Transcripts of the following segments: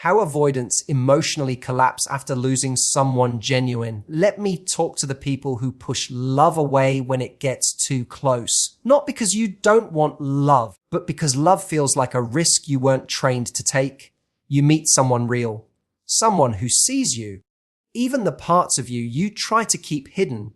How avoidants emotionally collapse after losing someone genuine. Let me talk to the people who push love away when it gets too close. Not because you don't want love, but because love feels like a risk you weren't trained to take. You meet someone real, someone who sees you, even the parts of you you try to keep hidden.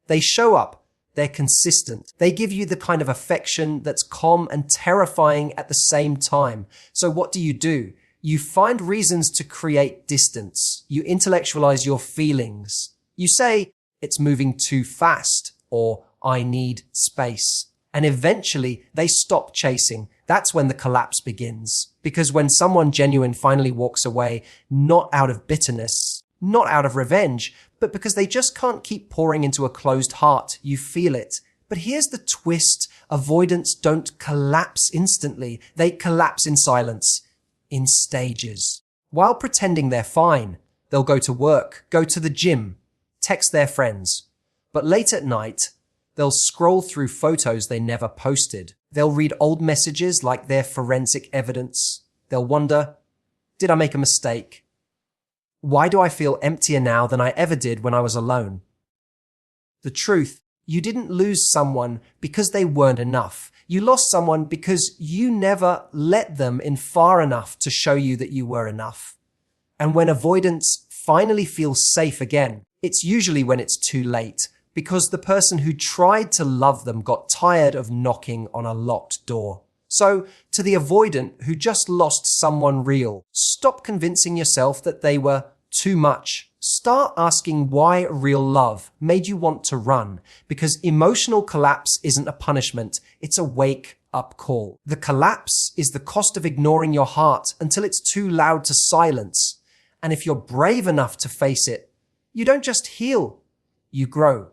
They show up, they're consistent. They give you the kind of affection that's calm and terrifying at the same time. So what do? You find reasons to create distance. You intellectualize your feelings. You say, it's moving too fast, or I need space. And eventually, they stop chasing. That's when the collapse begins. Because when someone genuine finally walks away, not out of bitterness, not out of revenge, but because they just can't keep pouring into a closed heart, you feel it. But here's the twist. Avoidants don't collapse instantly. They collapse in silence. In stages. While pretending they're fine, they'll go to work, go to the gym, text their friends. But late at night, they'll scroll through photos they never posted. They'll read old messages like they're forensic evidence. They'll wonder, did I make a mistake? Why do I feel emptier now than I ever did when I was alone? The truth, you didn't lose someone because they weren't enough. You lost someone because you never let them in far enough to show you that you were enough. And when avoidance finally feels safe again, it's usually when it's too late, because the person who tried to love them got tired of knocking on a locked door. So, to the avoidant who just lost someone real, stop convincing yourself that they were too much. Start asking why real love made you want to run, because emotional collapse isn't a punishment, it's a wake-up call. The collapse is the cost of ignoring your heart until it's too loud to silence. And if you're brave enough to face it, you don't just heal, you grow.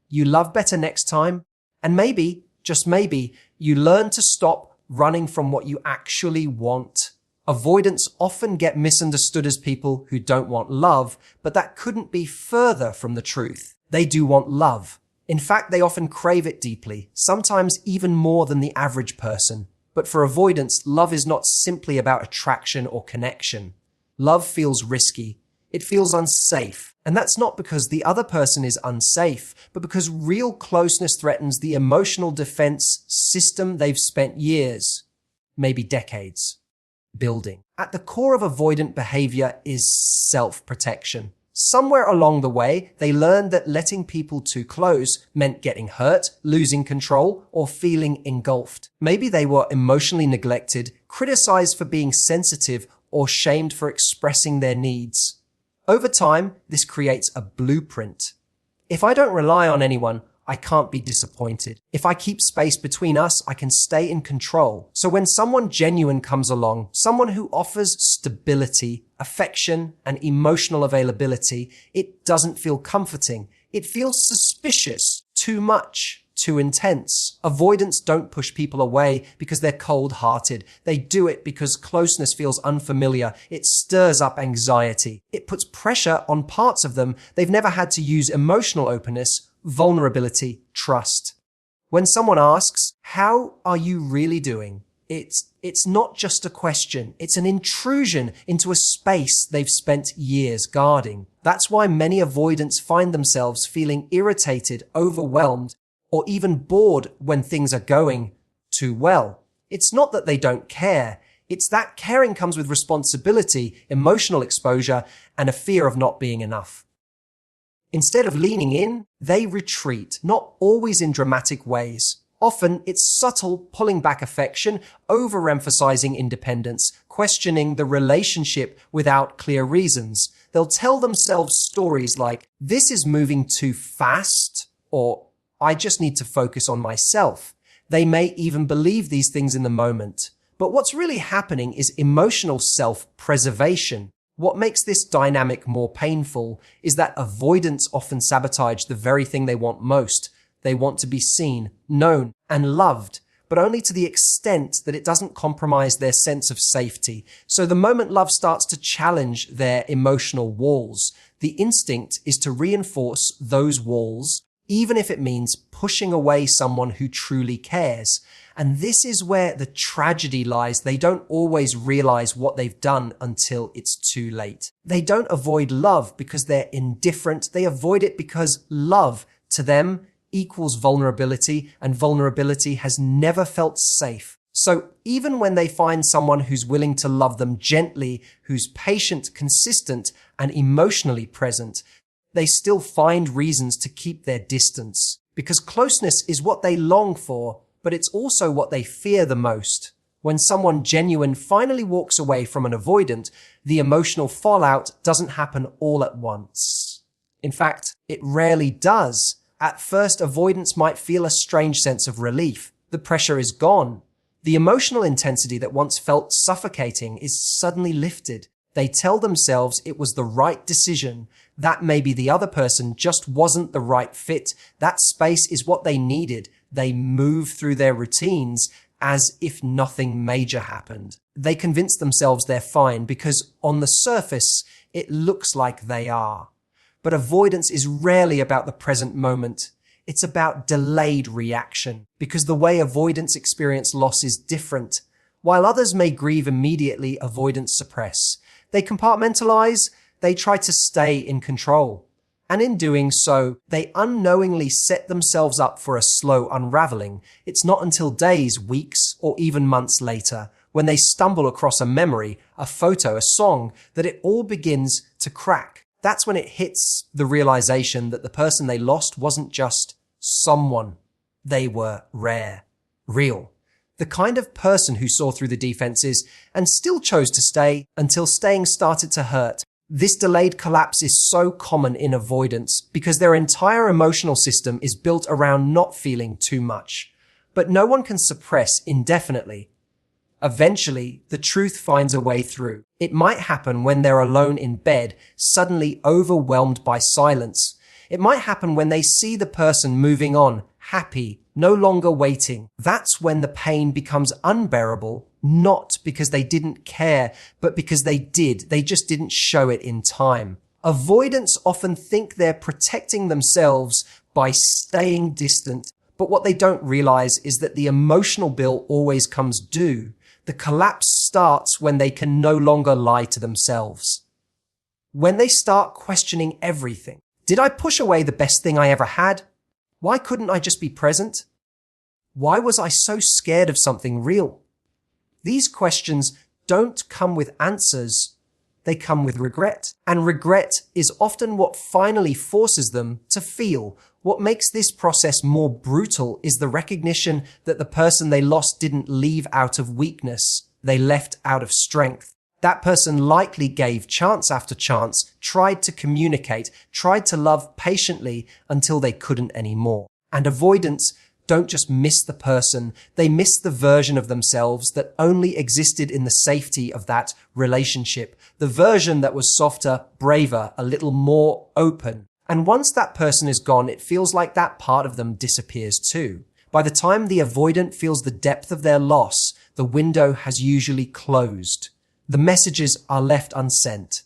You love better next time, and maybe, just maybe, you learn to stop running from what you actually want. Avoidants often get misunderstood as people who don't want love, but that couldn't be further from the truth. They do want love. In fact, they often crave it deeply, sometimes even more than the average person. But for avoidants, love is not simply about attraction or connection. Love feels risky. It feels unsafe. And that's not because the other person is unsafe, but because real closeness threatens the emotional defense system they've spent years, maybe decades, building. At the core of avoidant behavior is self-protection. Somewhere along the way, they learned that letting people too close meant getting hurt, losing control, or feeling engulfed. Maybe they were emotionally neglected, criticized for being sensitive, or shamed for expressing their needs. Over time, this creates a blueprint. If I don't rely on anyone, I can't be disappointed. If I keep space between us, I can stay in control. So when someone genuine comes along, someone who offers stability, affection, and emotional availability, it doesn't feel comforting. It feels suspicious, too much, too intense. Avoidants don't push people away because they're cold-hearted. They do it because closeness feels unfamiliar. It stirs up anxiety. It puts pressure on parts of them they've never had to use emotional openness, vulnerability, trust. When someone asks, how are you really doing? It's not just a question. It's an intrusion into a space they've spent years guarding. That's why many avoidants find themselves feeling irritated, overwhelmed, or even bored when things are going too well. It's not that they don't care. It's that caring comes with responsibility, emotional exposure, and a fear of not being enough. Instead of leaning in, they retreat, not always in dramatic ways. Often, it's subtle, pulling back affection, overemphasizing independence, questioning the relationship without clear reasons. They'll tell themselves stories like, this is moving too fast, or I just need to focus on myself. They may even believe these things in the moment. But what's really happening is emotional self-preservation. What makes this dynamic more painful is that avoidants often sabotage the very thing they want most. They want to be seen, known, and loved, but only to the extent that it doesn't compromise their sense of safety. So the moment love starts to challenge their emotional walls, the instinct is to reinforce those walls even if it means pushing away someone who truly cares. And this is where the tragedy lies. They don't always realize what they've done until it's too late. They don't avoid love because they're indifferent. They avoid it because love to them equals vulnerability, and vulnerability has never felt safe. So even when they find someone who's willing to love them gently, who's patient, consistent, and emotionally present, they still find reasons to keep their distance. Because closeness is what they long for, but it's also what they fear the most. When someone genuine finally walks away from an avoidant, the emotional fallout doesn't happen all at once. In fact, it rarely does. At first, avoidants might feel a strange sense of relief. The pressure is gone. The emotional intensity that once felt suffocating is suddenly lifted. They tell themselves it was the right decision, that maybe the other person just wasn't the right fit. That space is what they needed. They move through their routines as if nothing major happened. They convince themselves they're fine because on the surface, it looks like they are. But avoidance is rarely about the present moment. It's about delayed reaction, because the way avoidants experience loss is different. While others may grieve immediately, avoidants suppress. They compartmentalize, they try to stay in control. And in doing so, they unknowingly set themselves up for a slow unraveling. It's not until days, weeks, or even months later, when they stumble across a memory, a photo, a song, that it all begins to crack. That's when it hits the realization that the person they lost wasn't just someone. They were rare, real. The kind of person who saw through the defenses and still chose to stay until staying started to hurt. This delayed collapse is so common in avoidance because their entire emotional system is built around not feeling too much. But no one can suppress indefinitely. Eventually, the truth finds a way through. It might happen when they're alone in bed, suddenly overwhelmed by silence. It might happen when they see the person moving on, happy, no longer waiting. That's when the pain becomes unbearable, not because they didn't care, but because they did. They just didn't show it in time. Avoidants often think they're protecting themselves by staying distant, but what they don't realize is that the emotional bill always comes due. The collapse starts when they can no longer lie to themselves. When they start questioning everything. Did I push away the best thing I ever had? Why couldn't I just be present? Why was I so scared of something real? These questions don't come with answers. They come with regret. And regret is often what finally forces them to feel. What makes this process more brutal is the recognition that the person they lost didn't leave out of weakness. They left out of strength. That person likely gave chance after chance, tried to communicate, tried to love patiently until they couldn't anymore. And avoidants don't just miss the person, they miss the version of themselves that only existed in the safety of that relationship. The version that was softer, braver, a little more open. And once that person is gone, it feels like that part of them disappears too. By the time the avoidant feels the depth of their loss, the window has usually closed. The messages are left unsent.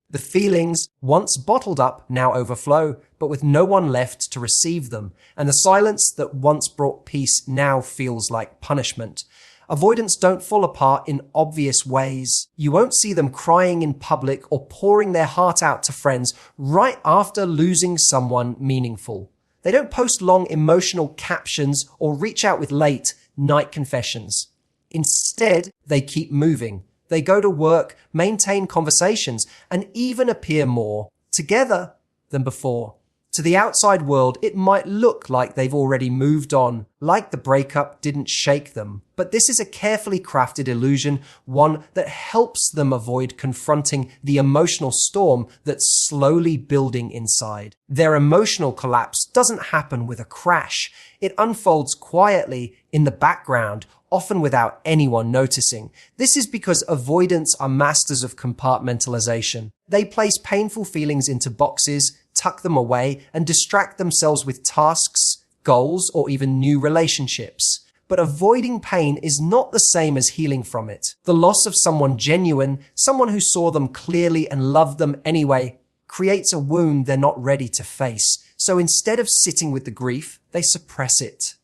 The feelings, once bottled up, now overflow, but with no one left to receive them. And the silence that once brought peace now feels like punishment. Avoidants don't fall apart in obvious ways. You won't see them crying in public or pouring their heart out to friends right after losing someone meaningful. They don't post long emotional captions or reach out with late night confessions. Instead, they keep moving. They go to work, maintain conversations, and even appear more together than before. To the outside world, it might look like they've already moved on, like the breakup didn't shake them. But this is a carefully crafted illusion, one that helps them avoid confronting the emotional storm that's slowly building inside. Their emotional collapse doesn't happen with a crash. It unfolds quietly in the background, often without anyone noticing. This is because avoidants are masters of compartmentalization. They place painful feelings into boxes, tuck them away, and distract themselves with tasks, goals, or even new relationships. But avoiding pain is not the same as healing from it. The loss of someone genuine, someone who saw them clearly and loved them anyway, creates a wound they're not ready to face. So instead of sitting with the grief, they suppress it.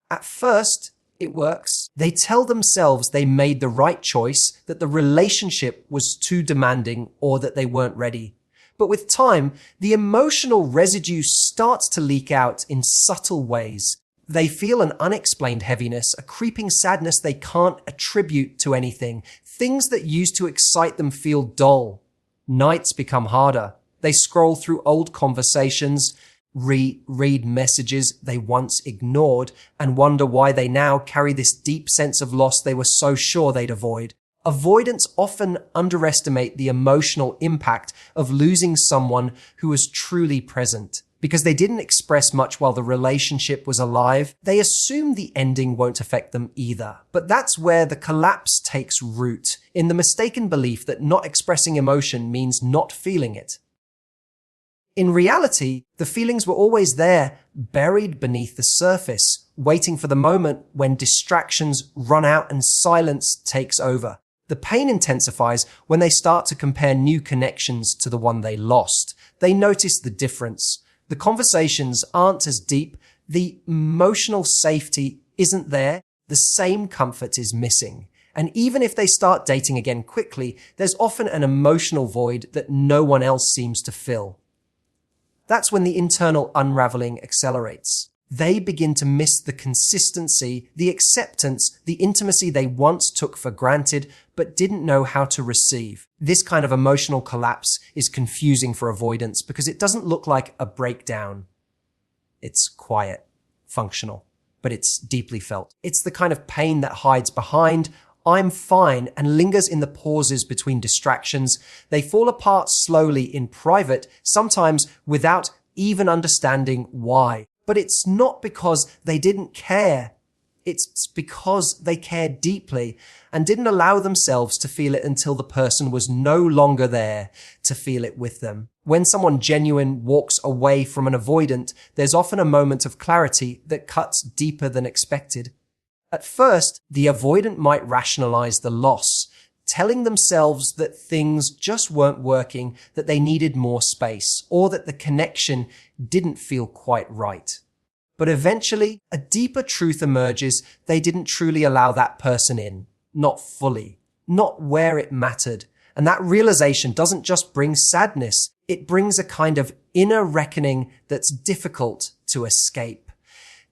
At first, it works. They tell themselves they made the right choice, that the relationship was too demanding, or that they weren't ready. But with time, the emotional residue starts to leak out in subtle ways. They feel an unexplained heaviness, a creeping sadness they can't attribute to anything. Things that used to excite them feel dull. Nights become harder. They scroll through old conversations, read messages they once ignored, and wonder why they now carry this deep sense of loss they were so sure they'd avoid. Avoidants often underestimate the emotional impact of losing someone who was truly present. Because they didn't express much while the relationship was alive, they assume the ending won't affect them either. But that's where the collapse takes root, in the mistaken belief that not expressing emotion means not feeling it. In reality, the feelings were always there, buried beneath the surface, waiting for the moment when distractions run out and silence takes over. The pain intensifies when they start to compare new connections to the one they lost. They notice the difference. The conversations aren't as deep. The emotional safety isn't there. The same comfort is missing. And even if they start dating again quickly, there's often an emotional void that no one else seems to fill. That's when the internal unraveling accelerates. They begin to miss the consistency, the acceptance, the intimacy they once took for granted but didn't know how to receive. This kind of emotional collapse is confusing for avoidants because it doesn't look like a breakdown. It's quiet, functional, but it's deeply felt. It's the kind of pain that hides behind "I'm fine" and lingers in the pauses between distractions. They fall apart slowly in private, sometimes without even understanding why. But it's not because they didn't care. It's because they cared deeply and didn't allow themselves to feel it until the person was no longer there to feel it with them. When someone genuine walks away from an avoidant, there's often a moment of clarity that cuts deeper than expected. At first, the avoidant might rationalize the loss, telling themselves that things just weren't working, that they needed more space, or that the connection didn't feel quite right. But eventually, a deeper truth emerges: they didn't truly allow that person in. Not fully. Not where it mattered. And that realization doesn't just bring sadness, it brings a kind of inner reckoning that's difficult to escape.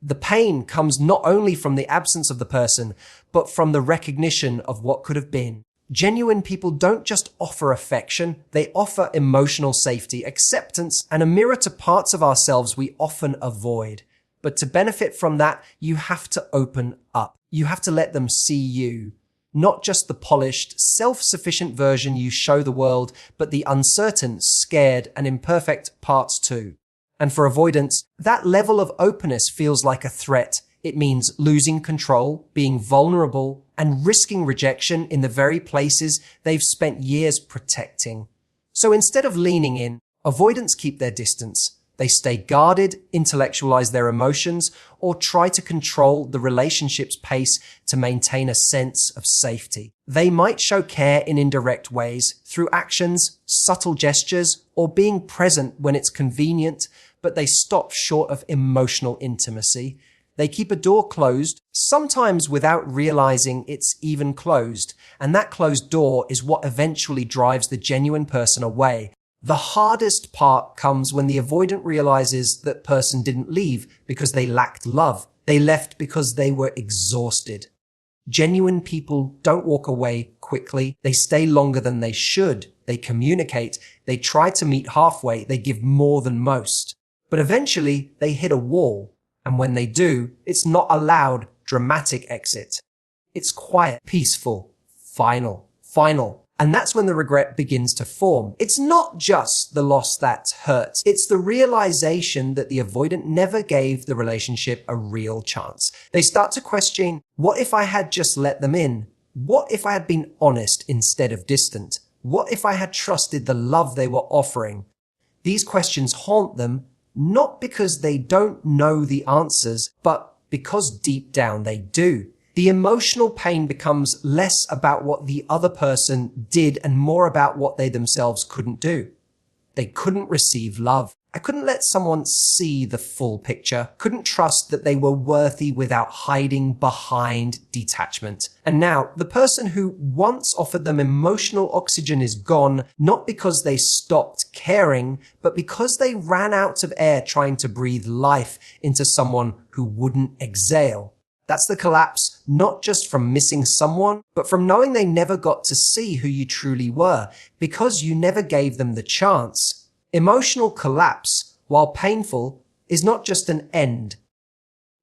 The pain comes not only from the absence of the person, but from the recognition of what could have been. Genuine people don't just offer affection, they offer emotional safety, acceptance, and a mirror to parts of ourselves we often avoid. But to benefit from that, you have to open up. You have to let them see you. Not just the polished, self-sufficient version you show the world, but the uncertain, scared, and imperfect parts too. And for avoidants, that level of openness feels like a threat. It means losing control, being vulnerable, and risking rejection in the very places they've spent years protecting. So instead of leaning in, avoidants keep their distance. They stay guarded, intellectualize their emotions, or try to control the relationship's pace to maintain a sense of safety. They might show care in indirect ways, through actions, subtle gestures, or being present when it's convenient, but they stop short of emotional intimacy. They keep a door closed, sometimes without realizing it's even closed, and that closed door is what eventually drives the genuine person away. The hardest part comes when the avoidant realizes that person didn't leave because they lacked love. They left because they were exhausted. Genuine people don't walk away quickly. They stay longer than they should. They communicate. They try to meet halfway. They give more than most. But eventually they hit a wall. And when they do, it's not a loud, dramatic exit. It's quiet, peaceful, final. And that's when the regret begins to form. It's not just the loss that hurts. It's the realization that the avoidant never gave the relationship a real chance. They start to question, what if I had just let them in? What if I had been honest instead of distant? What if I had trusted the love they were offering? These questions haunt them, not because they don't know the answers, but because deep down they do. The emotional pain becomes less about what the other person did and more about what they themselves couldn't do. They couldn't receive love. I couldn't let someone see the full picture, couldn't trust that they were worthy without hiding behind detachment. And now, the person who once offered them emotional oxygen is gone, not because they stopped caring, but because they ran out of air trying to breathe life into someone who wouldn't exhale. That's the collapse, not just from missing someone, but from knowing they never got to see who you truly were, because you never gave them the chance. Emotional collapse, while painful, is not just an end.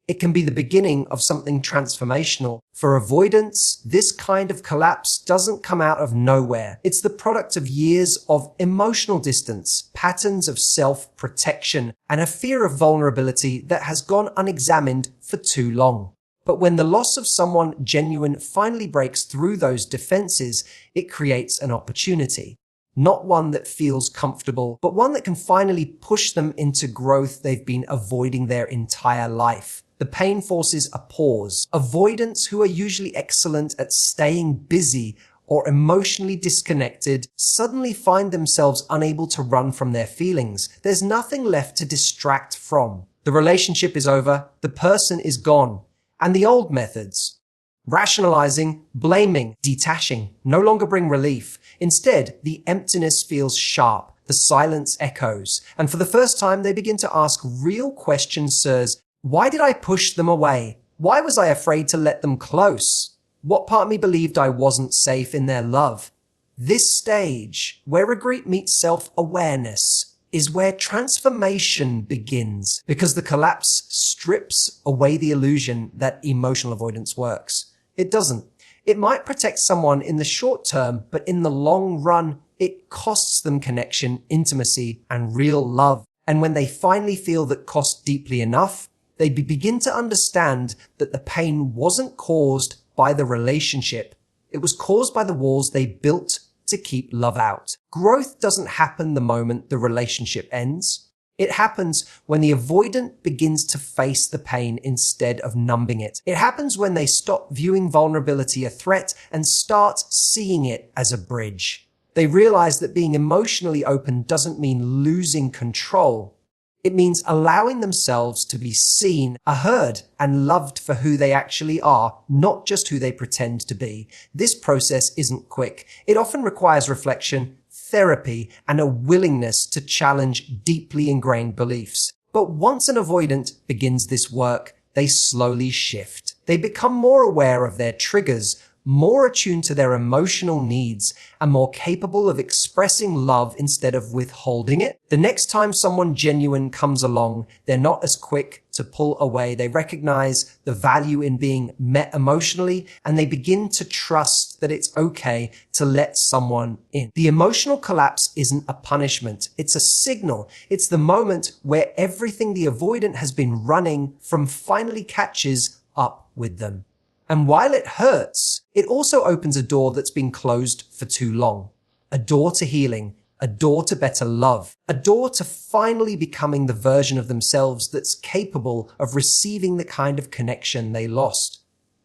It can be the beginning of something transformational. For avoidance, this kind of collapse doesn't come out of nowhere. It's the product of years of emotional distance, patterns of self-protection, and a fear of vulnerability that has gone unexamined for too long. But when the loss of someone genuine finally breaks through those defenses, it creates an opportunity. Not one that feels comfortable, but one that can finally push them into growth they've been avoiding their entire life. The pain forces a pause. Avoidants, who are usually excellent at staying busy or emotionally disconnected, suddenly find themselves unable to run from their feelings. There's nothing left to distract from. The relationship is over, the person is gone, and the old methods, rationalizing, blaming, detaching, no longer bring relief. Instead, the emptiness feels sharp, the silence echoes, and for the first time they begin to ask real questions, sirs. Why did I push them away? Why was I afraid to let them close? What part of me believed I wasn't safe in their love? This stage, where regret meets self-awareness, is where transformation begins, because the collapse strips away the illusion that emotional avoidance works. It doesn't. It might protect someone in the short term, but in the long run, it costs them connection, intimacy, and real love. And when they finally feel that cost deeply enough, they begin to understand that the pain wasn't caused by the relationship. It was caused by the walls they built to keep love out. Growth doesn't happen the moment the relationship ends. It happens when the avoidant begins to face the pain instead of numbing it. It happens when they stop viewing vulnerability a threat and start seeing it as a bridge. They realize that being emotionally open doesn't mean losing control. It means allowing themselves to be seen, heard, and loved for who they actually are, not just who they pretend to be. This process isn't quick. It often requires reflection, therapy, and a willingness to challenge deeply ingrained beliefs. But once an avoidant begins this work, they slowly shift. They become more aware of their triggers, more attuned to their emotional needs, and more capable of expressing love instead of withholding it. The next time someone genuine comes along, they're not as quick to pull away. They recognize the value in being met emotionally, and they begin to trust that it's okay to let someone in. The emotional collapse isn't a punishment. It's a signal. It's the moment where everything the avoidant has been running from finally catches up with them. And while it hurts, it also opens a door that's been closed for too long. A door to healing, a door to better love, a door to finally becoming the version of themselves that's capable of receiving the kind of connection they lost,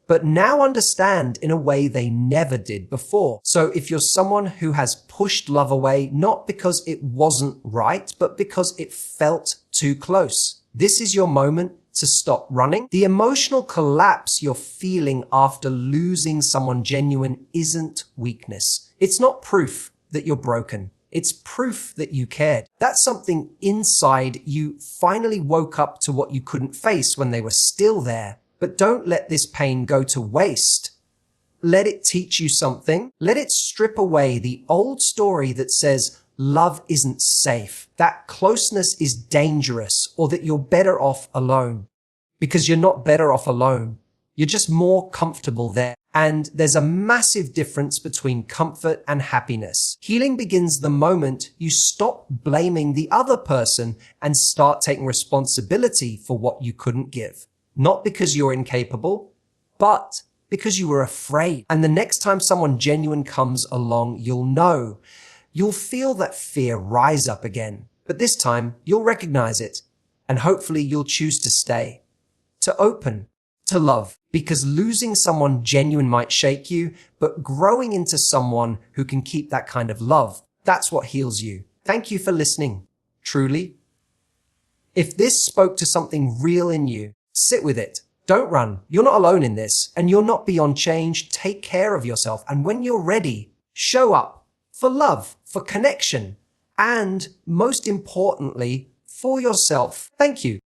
but now understand in a way they never did before. So if you're someone who has pushed love away, not because it wasn't right, but because it felt too close, this is your moment to stop running. The emotional collapse you're feeling after losing someone genuine isn't weakness. It's not proof that you're broken. It's proof that you cared. That's something inside you finally woke up to what you couldn't face when they were still there. But don't let this pain go to waste. Let it teach you something. Let it strip away the old story that says love isn't safe, that closeness is dangerous, or that you're better off alone. Because you're not better off alone. You're just more comfortable there. And there's a massive difference between comfort and happiness. Healing begins the moment you stop blaming the other person and start taking responsibility for what you couldn't give. Not because you're incapable, but because you were afraid. And the next time someone genuine comes along, you'll know. You'll feel that fear rise up again. But this time, you'll recognize it. And hopefully you'll choose to stay. To open, to love, because losing someone genuine might shake you, but growing into someone who can keep that kind of love, that's what heals you. Thank you for listening. Truly. If this spoke to something real in you, sit with it. Don't run. You're not alone in this, and you're not beyond change. Take care of yourself. And when you're ready, show up for love, for connection, and most importantly, for yourself. Thank you.